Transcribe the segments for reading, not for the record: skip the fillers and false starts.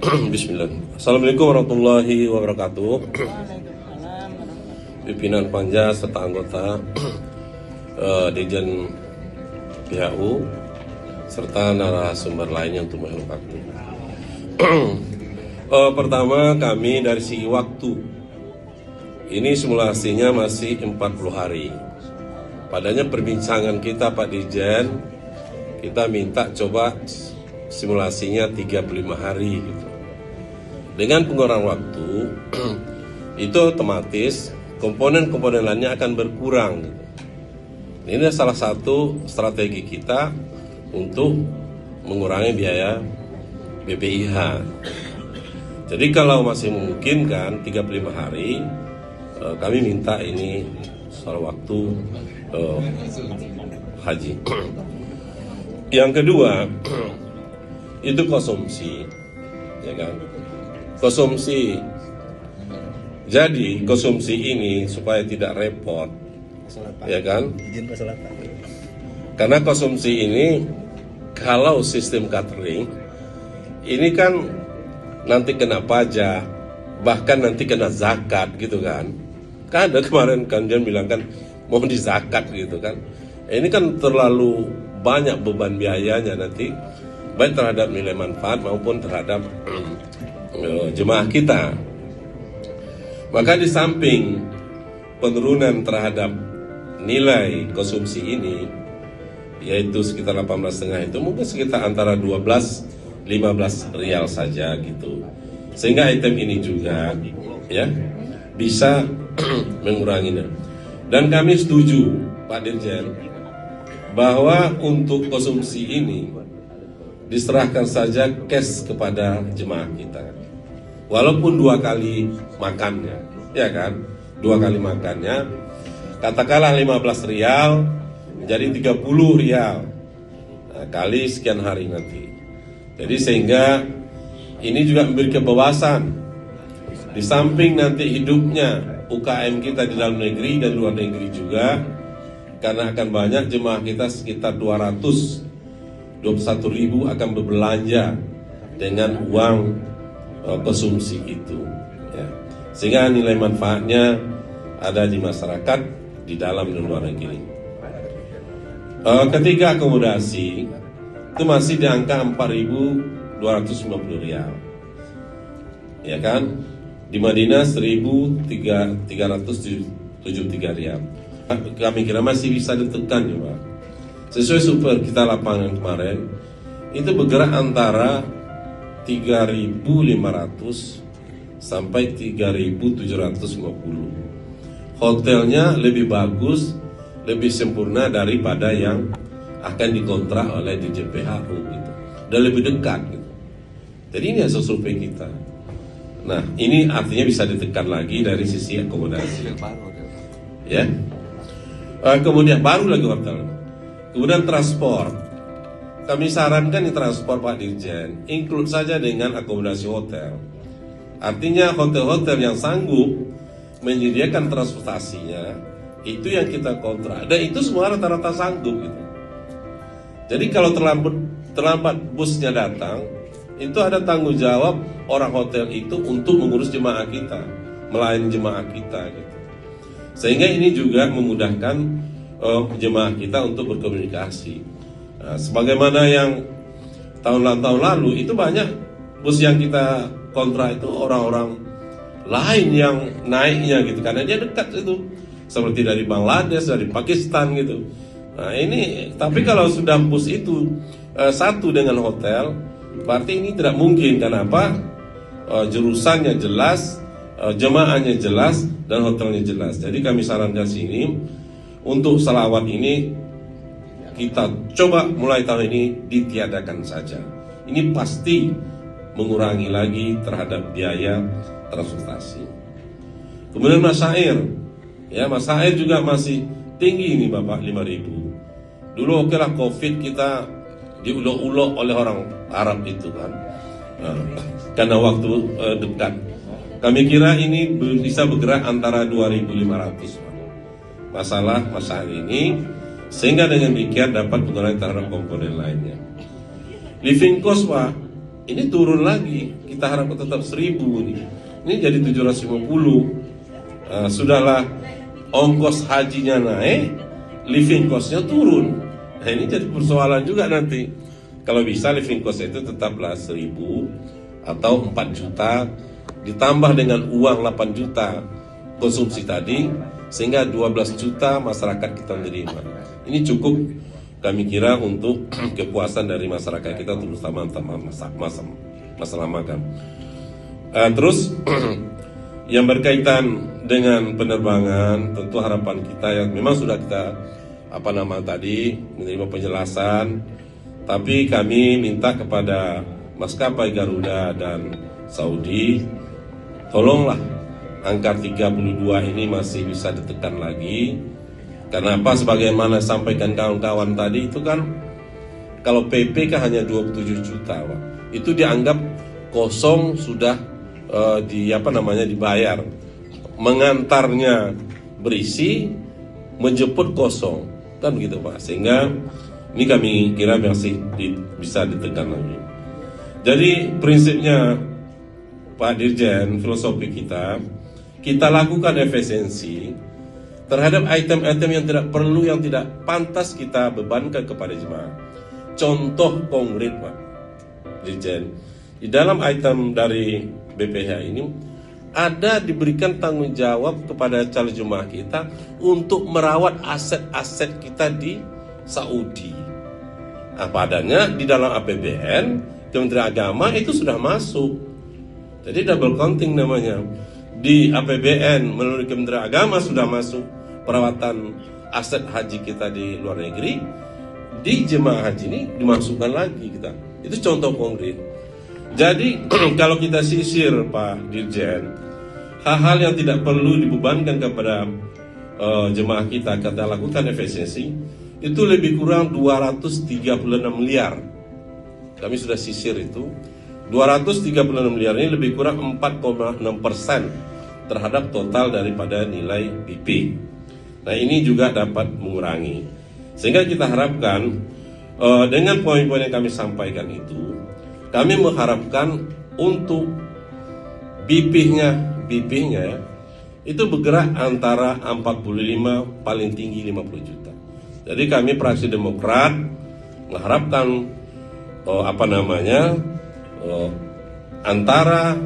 Bismillah. Assalamualaikum warahmatullahi wabarakatuh. Pimpinan Panja serta anggota Dirjen PHU serta narasumber lainnya untuk menghormati. Pertama, kami dari segi waktu ini simulasinya masih 40 hari. Padanya perbincangan kita Pak Dirjen, kita minta coba simulasinya 35 hari gitu. Dengan pengurangan waktu itu otomatis komponen-komponen lainnya akan berkurang gitu. Ini adalah salah satu strategi kita untuk mengurangi biaya BPIH. Jadi kalau masih memungkinkan 35 hari, kami minta ini soal waktu haji. Yang kedua, itu konsumsi, ya kan? Konsumsi. Jadi konsumsi ini supaya tidak repot, ya kan? Karena konsumsi ini kalau sistem catering ini kan nanti kena pajak, bahkan nanti kena zakat gitu kan? Kan ada kemarin kalian bilang kan mau di zakat gitu kan? Ini kan terlalu banyak beban biayanya nanti, baik terhadap nilai manfaat maupun terhadap jemaah kita. Maka di samping penurunan terhadap nilai konsumsi ini, yaitu sekitar 18,5 itu mungkin sekitar antara 12-15 rial saja gitu. Sehingga item ini juga ya bisa menguranginya. Dan kami setuju Pak Dirjen bahwa untuk konsumsi ini diserahkan saja cash kepada jemaah kita, walaupun 2 kali makannya, ya kan? 2 kali makannya, katakanlah 15 rial, jadi 30 rial, nah, kali sekian hari nanti. Jadi sehingga ini juga memberi kebebasan, di samping nanti hidupnya UKM kita di dalam negeri dan luar negeri juga, karena akan banyak jemaah kita sekitar 221.000 akan berbelanja dengan uang konsumsi itu ya. Sehingga nilai manfaatnya ada di masyarakat di dalam dan luar negeri. Ketiga, akomodasi itu masih di angka 4.250 rial, ya kan? Di Madinah 1.373 rial. Kami kira masih bisa ditekan ya Pak. Sesuai super kita lapangan kemarin, itu bergerak antara 3.500 sampai 3.750. Hotelnya lebih bagus, lebih sempurna daripada yang akan dikontrak oleh Dirjen PHU gitu. Dan lebih dekat gitu. Jadi ini hasil survei kita. Nah, ini artinya bisa ditekan lagi dari sisi akomodasi. Ya. Kemudian baru lagi hotel. Kemudian transport. Kami sarankan di transport Pak Dirjen, include saja dengan akomodasi hotel. Artinya hotel-hotel yang sanggup menyediakan transportasinya, itu yang kita kontrak. Dan itu semua rata-rata sanggup gitu. Jadi kalau terlambat busnya datang, itu ada tanggung jawab orang hotel itu untuk mengurus jemaah kita, melayani jemaah kita gitu. Sehingga ini juga memudahkan jemaah kita untuk berkomunikasi. Nah, sebagaimana yang tahun lalu itu banyak bus yang kita kontrak itu orang-orang lain yang naiknya gitu, karena dia dekat itu, seperti dari Bangladesh, dari Pakistan gitu. Nah ini, tapi kalau sudah bus itu satu dengan hotel, berarti ini tidak mungkin. Kenapa? Jurusannya jelas, jemaahnya jelas, dan hotelnya jelas. Jadi kami sarankan sini untuk selawat ini kita coba mulai tahun ini ditiadakan saja. Ini pasti mengurangi lagi terhadap biaya transportasi. Kemudian masyair, ya masyair juga masih tinggi ini Bapak, 5.000. Dulu okelah COVID kita diulok-ulok oleh orang Arab itu kan, karena waktu dekat. Kami kira ini bisa bergerak antara 2.500 masalah ini, sehingga dengan demikian dapat mengurangi terhadap komponen lainnya. Living cost Pak, ini turun lagi, kita harapkan tetap 1.000 nih. Ini jadi 750. Sudahlah ongkos hajinya naik, living cost-nya turun. Nah ini jadi persoalan juga nanti. Kalau bisa living cost itu tetaplah 1.000 atau 4 juta ditambah dengan uang 8 juta konsumsi tadi, sehingga 12 juta masyarakat kita menerima. Ini cukup kami kira untuk kepuasan dari masyarakat kita, terutama masalah makan. Terus yang berkaitan dengan penerbangan, tentu harapan kita yang memang sudah kita tadi menerima penjelasan, tapi kami minta kepada maskapai Garuda dan Saudi, tolonglah angka 32 ini masih bisa ditekan lagi. Kenapa? Sebagaimana sampaikan kawan-kawan tadi, itu kan kalau PP kan hanya 27 juta, Pak. Itu dianggap kosong sudah dibayar. Mengantarnya berisi, menjemput kosong, kan begitu, Pak. Sehingga ini kami kira masih bisa ditekan lagi. Jadi prinsipnya Pak Dirjen, filosofi kita lakukan efisiensi terhadap item-item yang tidak perlu, yang tidak pantas kita bebankan kepada jemaah. Contoh konkret, Pak Dirjen, di dalam item dari BPH ini ada diberikan tanggung jawab kepada calon jemaah kita untuk merawat aset-aset kita di Saudi. Apa adanya di dalam APBN Kementerian Agama itu sudah masuk. Jadi double counting namanya. Di APBN melalui Kementerian Agama sudah masuk perawatan aset haji kita di luar negeri. Di jemaah haji ini dimasukkan lagi kita. Itu contoh konkret. Jadi kalau kita sisir, Pak Dirjen, hal-hal yang tidak perlu dibebankan kepada jemaah kita lakukan efisiensi, itu lebih kurang 236 miliar. Kami sudah sisir itu. 236 miliar ini lebih kurang 4,6% terhadap total daripada nilai BP. Nah ini juga dapat mengurangi. Sehingga kita harapkan dengan poin-poin yang kami sampaikan itu, kami mengharapkan untuk BP-nya ya, itu bergerak antara 45 paling tinggi 50 juta. Jadi kami fraksi Demokrat mengharapkan antara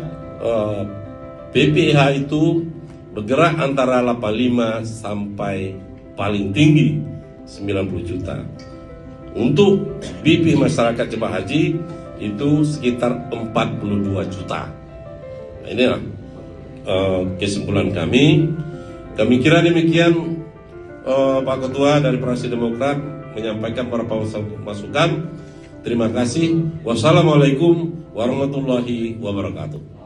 BPH itu bergerak antara 85 sampai paling tinggi 90 juta. Untuk BP masyarakat jemaah haji itu sekitar 42 juta. Nah, inilah kesimpulan kami. Kami kira demikian, Pak Ketua dari Fraksi Demokrat menyampaikan beberapa masukan. Terima kasih. Wassalamualaikum warahmatullahi wabarakatuh.